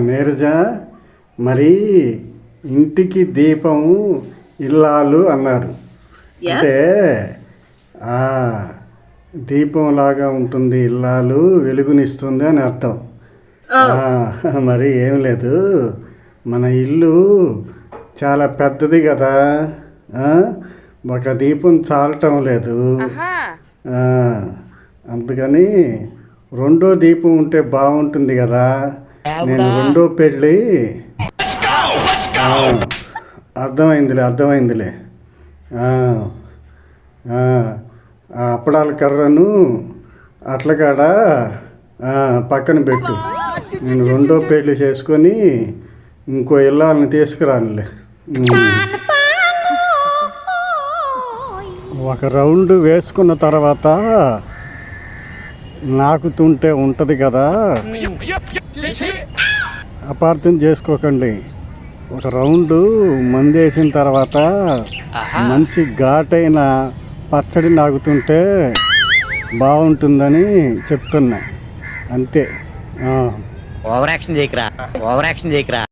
నీరజ, మరి ఇంటికి దీపం ఇల్లాలు అన్నారు. అంటే ఆ, దీపంలాగా ఉంటుంది, ఇల్లాలు వెలుగునిస్తుంది అని అర్థం. మరి ఏం లేదు, మన ఇల్లు చాలా పెద్దది కదా, ఒక దీపం చాలటం లేదు. అందుకని రెండో దీపం ఉంటే బాగుంటుంది కదా. నేను రెండో పెళ్ళి అర్థమైందిలే. అప్పడాల కర్రను అట్లకాడ పక్కన పెట్టు. నేను రెండో పెళ్ళి చేసుకొని ఇంకో ఇల్లాలని తీసుకురానులే. ఒక రౌండ్ వేసుకున్న తర్వాత నాకుతుంటే ఉంటుంది కదా, అపార్థం చేసుకోకండి. ఒక రౌండ్ మందేసిన తర్వాత మంచి ఘాటైన పచ్చడి నాకుతుంటే బాగుంటుందని చెప్తున్నా, అంతే. Over action చేయకరా.